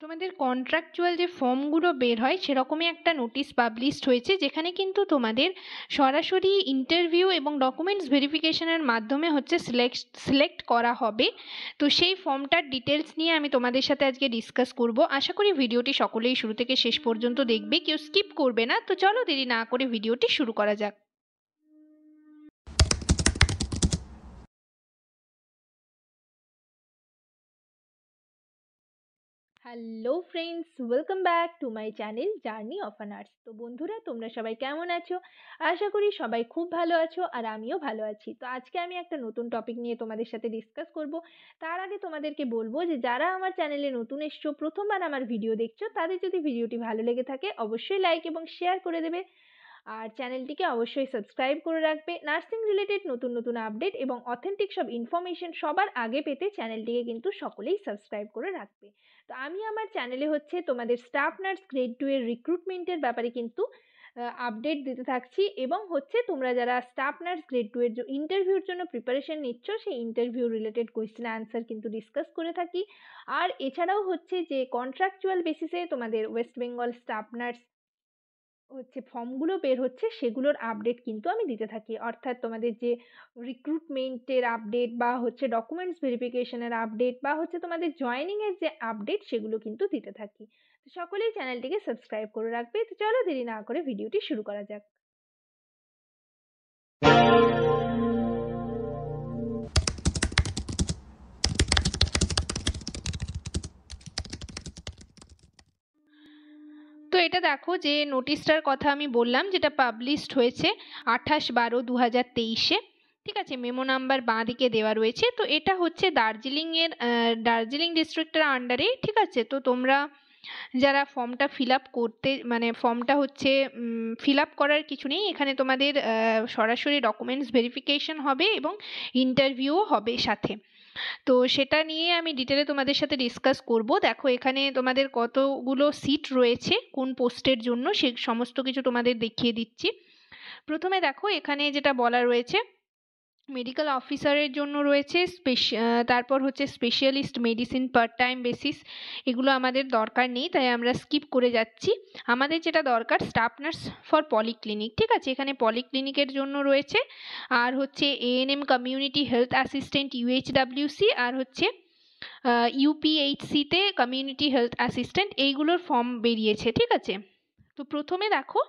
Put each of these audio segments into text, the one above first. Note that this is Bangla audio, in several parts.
তোমাদের কন্ট্রাকচুয়াল যে ফর্মগুলো বের হয় সেরকমই একটা নোটিশ পাবলিশড হয়েছে, যেখানে কিন্তু তোমাদের সরাসরি ইন্টারভিউ এবং ডকুমেন্টস ভেরিফিকেশনের মাধ্যমে হচ্ছে সিলেক্ট করা হবে। তো সেই ফর্মটার ডিটেলস নিয়ে আমি তোমাদের সাথে আজকে ডিসকাস করব। আশা করি ভিডিওটি সকলেই শুরু থেকে শেষ পর্যন্ত দেখবে, কেউ স্কিপ করবে না। তো চলো দেরি না করে ভিডিওটি শুরু করা যাক। Hello friends, welcome back to my channel journey of an arts. তো বন্ধুরা, তোমরা সবাই কেমন আছো? আশা করি সবাই খুব ভালো আছো, আর আমিও ভালো আছি। তো আজকে আমি একটা নতুন টপিক নিয়ে তোমাদের সাথে ডিসকাস করব। তার আগে তোমাদেরকে বলবো যে যারা আমার চ্যানেলে নতুন এসছো, প্রথমবার আমার ভিডিও দেখছো, তাদের যদি ভিডিওটি ভালো লেগে থাকে অবশ্যই লাইক এবং শেয়ার করে দেবে। আর চ্যানেলটিকে অবশ্যই সাবস্ক্রাইব করে রাখবে। নার্সিং রিলেটেড নতুন নতুন আপডেট এবং অথেন্টিক সব ইনফরমেশন সবার আগে পেতে চ্যানেলটিকে কিন্তু সকলেই সাবস্ক্রাইব করে রাখবে। তো আমি আমার চ্যানেলে হচ্ছে তোমাদের স্টাফ নার্স গ্রেড 2 এর রিক্রুটমেন্টের ব্যাপারে কিন্তু আপডেট দিতে থাকছি, এবং হচ্ছে তোমরা যারা স্টাফ নার্স গ্রেড 2 এর ইন্টারভিউর জন্য প্রিপারেশন নিচ্ছ, সেই ইন্টারভিউ রিলেটেড কোয়েশ্চেন অ্যান্সার কিন্তু ডিসকাস করে থাকি। আর এছাড়াও হচ্ছে যে কন্ট্রাকচুয়াল বেসিসে তোমাদের ওয়েস্ট বেঙ্গল স্টাফ নার্স হচ্ছে ফর্মগুলো বের হচ্ছে, সেগুলোর আপডেট কিন্তু আমি দিতে থাকি। অর্থাৎ তোমাদের যে রিক্রুটমেন্টের আপডেট, বা হচ্ছে ডকুমেন্টস ভেরিফিকেশনের আপডেট, বা হচ্ছে তোমাদের জয়েনিংয়ের যে আপডেট, সেগুলো কিন্তু দিতে থাকি। তো সকলেই চ্যানেলটিকে সাবস্ক্রাইব করে রাখবে। তো চলো দেরি না করে ভিডিওটি শুরু করা যাক। তো এটা দেখো, যে নোটিশটার কথা আমি বললাম, যেটা পাবলিশড হয়েছে 28/12/2023-এ। ঠিক আছে, মেমো নাম্বার বাঁ দিকে দেওয়া রয়েছে। তো এটা হচ্ছে দার্জিলিং ডিস্ট্রিক্টের আন্ডারে। ঠিক আছে, তো তোমরা যারা ফর্মটা ফিল আপ করতে, মানে ফর্মটা হচ্ছে ফিল আপ করার কিছু নেই এখানে, তোমাদের সরাসরি ডকুমেন্টস ভেরিফিকেশন হবে এবং ইন্টারভিউও হবে সাথে। তো সেটা নিয়ে আমি ডিটেলে তোমাদের সাথে ডিসকাস করব। দেখো, এখানে তোমাদের কতগুলো সিট রয়েছে কোন পোস্টের জন্য, সে সমস্ত কিছু তোমাদের দেখিয়ে দিচ্ছি। প্রথমে দেখো, এখানে যেটা বলা রয়েছে, মেডিকেল অফিসারের জন্য রয়েছে তারপর হচ্ছে specialist medicine part time basis. এগুলো আমাদের দরকার নেই, তাই আমরা স্কিপ করে যাচ্ছি। আমাদের যেটা দরকার, স্টাফ নার্স ফর পলিক্লিনিক। ঠিক আছে, এখানে পলিক্লিনিকের জন্য রয়েছে। আর হচ্ছে ANM community health assistant UHWC, আর হচ্ছে ইউপিএইচসিতে কমিউনিটি হেলথ অ্যাসিস্ট্যান্ট, এইগুলোর ফর্ম বেরিয়েছে। ঠিক আছে, তো প্রথমে দেখো,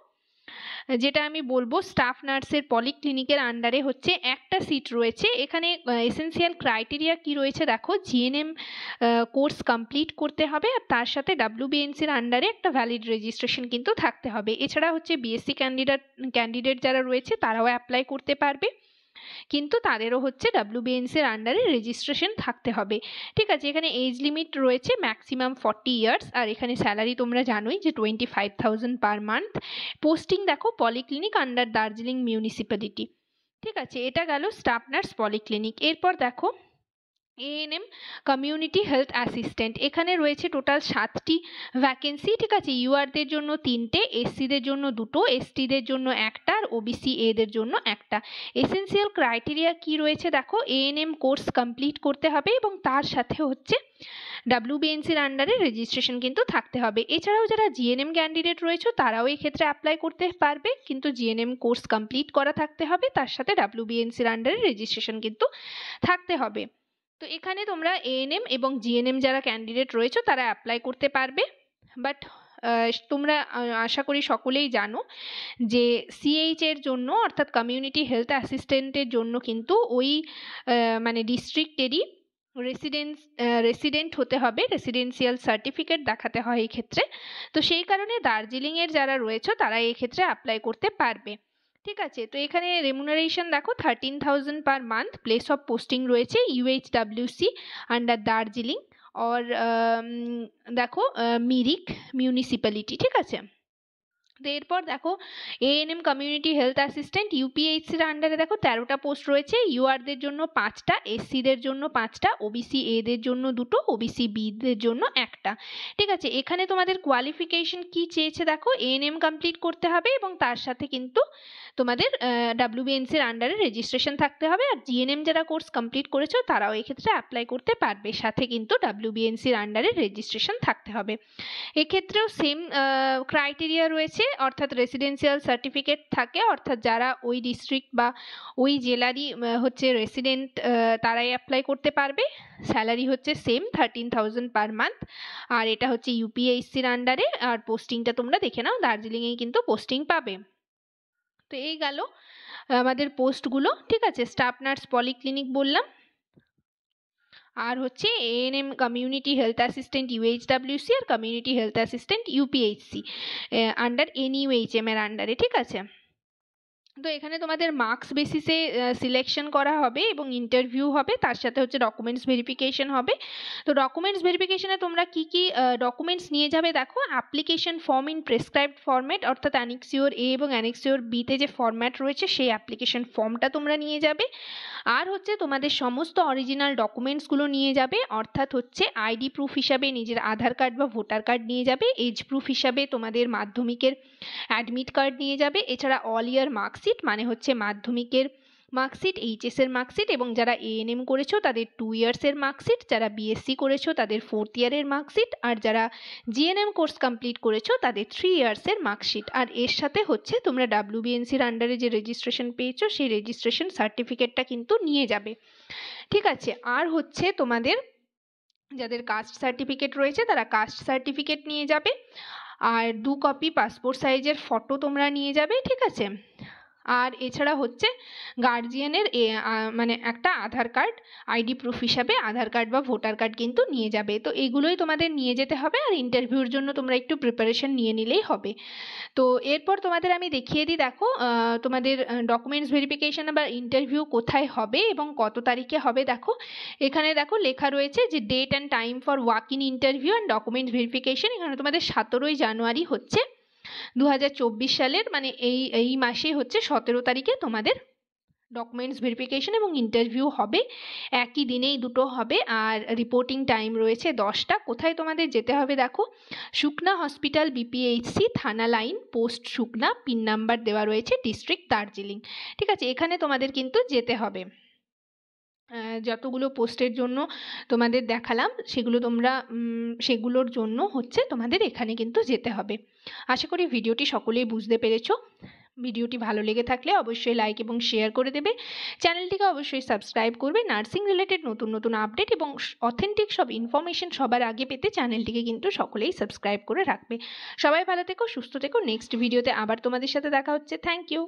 যেটা আমি বলবো, স্টাফ নার্সের পলিক্লিনিকের আন্ডারে হচ্ছে একটা সিট রয়েছে। এখানে এসেনশিয়াল ক্রাইটেরিয়া কি রয়েছে দেখো, জিএনএম কোর্স কমপ্লিট করতে হবে, আর তার সাথে ডাব্লিউবিএনসির আন্ডারে একটা ভ্যালিড রেজিস্ট্রেশন কিন্তু থাকতে হবে। এছাড়া হচ্ছে বিএসসি ক্যান্ডিডেট যারা রয়েছে তারাও অ্যাপ্লাই করতে পারবে, কিন্তু তাদেরও হচ্ছে ডাব্লিউবিএনসির আন্ডারে রেজিস্ট্রেশন থাকতে হবে। ঠিক আছে, এখানে এজ লিমিট রয়েছে ম্যাক্সিমাম 40 ইয়ার্স, আর এখানে স্যালারি তোমরা জানোই যে 25,000 পার মান্থ। পোস্টিং দেখো, পলিক্লিনিক আন্ডার দার্জিলিং মিউনিসিপ্যালিটি। ঠিক আছে, এটা গেল স্টাফ নার্স পলিক্লিনিক। এরপর দেখো, এএনএম কমিউনিটি হেলথ অ্যাসিস্ট্যান্ট, এখানে রয়েছে টোটাল 7টি ভ্যাকেন্সি। ঠিক আছে, ইউআরদের জন্য 3টে, এসসিদের জন্য 2টো, এসটিদের জন্য 1টা, আর ওবিসি এদের জন্য 1টা। এসেনশিয়াল ক্রাইটেরিয়া কি রয়েছে দেখো, এএনএম কোর্স কমপ্লিট করতে হবে এবং তার সাথে হচ্ছে ডাব্লিউবিএনসির আন্ডারে রেজিস্ট্রেশন কিন্তু থাকতে হবে। এছাড়াও যারা জিএনএম ক্যান্ডিডেট রয়েছে তারাও এই ক্ষেত্রে অ্যাপ্লাই করতে পারবে, কিন্তু জিএনএম কোর্স কমপ্লিট করা থাকতে হবে, তার সাথে ডাব্লিউবিএনসির আন্ডারে রেজিস্ট্রেশন কিন্তু থাকতে হবে। তো এখানে তোমরা এএনএম এবং জিএনএম যারা ক্যান্ডিডেট রয়েছে তারা অ্যাপ্লাই করতে পারবে। বাট তোমরা আশা করি সকলেই জানো যে সিএইচ এর জন্য, অর্থাৎ কমিউনিটি হেলথ অ্যাসিস্ট্যান্টের জন্য কিন্তু ওই মানে ডিস্ট্রিক্টেরই রেসিডেন্ট হতে হবে, রেসিডেন্সিয়াল সার্টিফিকেট দেখাতে হয় এই ক্ষেত্রে। তো সেই কারণে দার্জিলিংয়ের যারা রয়েছে তারা এই ক্ষেত্রে অ্যাপ্লাই করতে পারবে। ঠিক আছে, তো এখানে রেমুনারেশন দেখো 13,000 per month. Place of posting রয়েছে ইউএইচডব্লিউসি আন্ডার দার্জিলিং, और দেখো মিরিক মিউনিসিপ্যালিটি। ঠিক আছে, তো এরপর দেখো এএনএম কমিউনিটি হেলথ অ্যাসিস্ট্যান্ট ইউপিএইচসির আন্ডারে দেখো 13টা পোস্ট রয়েছে। ইউআরদের জন্য 5টা, এসসিদের জন্য 5টা, ওবিসি এদের জন্য 2টো, ওবিসি বিদের জন্য 1টা। ঠিক আছে, এখানে তোমাদের কোয়ালিফিকেশন কি চেয়েছে দেখো, এএনএম কমপ্লিট করতে হবে এবং তার সাথে কিন্তু তোমাদের ডাব্লিউবিএনসির আন্ডারে রেজিস্ট্রেশন থাকতে হবে। আর জিএনএম যারা কোর্স কমপ্লিট করেছো তারাও এক্ষেত্রে অ্যাপ্লাই করতে পারবে, সাথে কিন্তু ডাব্লিউবিএনসির আন্ডারে রেজিস্ট্রেশন থাকতে হবে। এক্ষেত্রেও সেম ক্রাইটেরিয়া রয়েছে, অর্থাৎ রেসিডেন্সিয়াল সার্টিফিকেট থাকে, অর্থাৎ যারা ওই ডিস্ট্রিক্ট বা ওই জেলারই হচ্ছে রেসিডেন্ট তারাই অ্যাপ্লাই করতে পারবে। স্যালারি হচ্ছে সেম 13,000 পার মান্থ, আর এটা হচ্ছে ইউপিএইচসির আন্ডারে। আর পোস্টিংটা তোমরা দেখে নাও, দার্জিলিংয়েই কিন্তু পোস্টিং পাবে। তো এই গেল আমাদের পোস্টগুলো। ঠিক আছে, স্টাফ নার্স পলিক্লিনিক বললাম, আর হচ্ছে ANM community health assistant UHWC আর community health assistant UPHC under NUHM এর আন্ডারে। ঠিক আছে, তো এখানে তোমাদের মার্কস বেসিসে সিলেকশন করা হবে এবং ইন্টারভিউ হবে, তার সাথে হচ্ছে ডকুমেন্টস ভেরিফিকেশন হবে। তো ডকুমেন্টস ভেরিফিকেশনে তোমরা কি কি ডকুমেন্টস নিয়ে যাবে দেখো, application form in prescribed format, অর্থাৎ অ্যানেক্সিওর এ এবং অ্যানেক্সিওর বিতে যে ফরম্যাট রয়েছে সেই অ্যাপ্লিকেশন ফর্মটা তোমরা নিয়ে যাবে। আর হচ্ছে তোমাদের সমস্ত অরিজিনাল ডকুমেন্টসগুলো নিয়ে যাবে, অর্থাৎ হচ্ছে আইডি প্রুফ হিসাবে নিজের আধার কার্ড বা ভোটার কার্ড নিয়ে যাবে, এজ প্রুফ হিসাবে তোমাদের মাধ্যমিকের অ্যাডমিট কার্ড নিয়ে যাবে, এছাড়া অল ইয়ার মার্কশিট মানে হচ্ছে মাধ্যমিকের মার্কশিট, এইচএসের মার্কশিট, এবং যারা এএনএম করেছো তাদের 2 ইয়ার্সের মার্কশিট, যারা বিএসসি করেছো তাদের 4th ইয়ারের মার্কশিট, আর যারা জিএনএম কোর্স কমপ্লিট করেছো তাদের 3 ইয়ার্সের মার্কশিট। আর এর সাথে হচ্ছে তোমরা ডাব্লিউবিএনসির আন্ডারে যে রেজিস্ট্রেশন পেয়েছো সেই রেজিস্ট্রেশন সার্টিফিকেটটা কিন্তু নিয়ে যাবে। ঠিক আছে, আর হচ্ছে তোমাদের যাদের কাস্ট সার্টিফিকেট রয়েছে তারা কাস্ট সার্টিফিকেট নিয়ে যাবে, আর 2 কপি পাসপোর্ট সাইজের ফটো তোমরা নিয়ে যাবে। ঠিক আছে, আর এছাড়া হচ্ছে গার্জিয়ানের মানে একটা আধার কার্ড আইডি প্রুফ হিসাবে আধার কার্ড বা ভোটার কার্ড কিন্তু নিয়ে যাবে। তো এইগুলোই তোমাদের নিয়ে যেতে হবে, আর ইন্টারভিউর জন্য তোমরা একটু প্রিপারেশন নিয়ে নিলেই হবে। তো এরপর তোমাদের আমি দেখিয়ে দিই, দেখো তোমাদের ডকুমেন্টস ভেরিফিকেশন বা ইন্টারভিউ কোথায় হবে এবং কত তারিখে হবে। দেখো এখানে দেখো লেখা রয়েছে যে date and time for walk in interview and documents verification. এখানে তোমাদের 17ই জানুয়ারি হচ্ছে 2024 সালের, মানে এই মাসে হচ্ছে 17 তারিখে তোমাদের ডকুমেন্টস ভেরিফিকেশন এবং ইন্টারভিউ হবে, একই দিনেই দুটো হবে। আর রিপোর্টিং টাইম রয়েছে 10টা। কোথায় তোমাদের যেতে হবে দেখো, সুকনা হসপিটাল বিপিএইচসি, থানা লাইন, পোস্ট সুকনা, পিন নাম্বার দেওয়া রয়েছে, ডিস্ট্রিক্ট দার্জিলিং। ঠিক আছে, এখানে তোমাদের কিন্তু যেতে হবে। যতগুলো পোস্টের জন্য তোমাদের দেখালাম সেগুলোর জন্য হচ্ছে তোমাদের এখানে কিন্তু যেতে হবে। আশা করি ভিডিওটি সকলেই বুঝতে পেরেছো। ভিডিওটি ভালো লেগে থাকলে অবশ্যই লাইক এবং শেয়ার করে দেবে, চ্যানেলটিকে অবশ্যই সাবস্ক্রাইব করবে। নার্সিং রিলেটেড নতুন নতুন আপডেট এবং অথেন্টিক সব ইনফরমেশন সবার আগে পেতে চ্যানেলটিকে কিন্তু সকলেই সাবস্ক্রাইব করে রাখবে। সবাই ভালো থেকো, সুস্থ থেকো। নেক্সট ভিডিওতে আবার তোমাদের সাথে দেখা হচ্ছে। Thank you.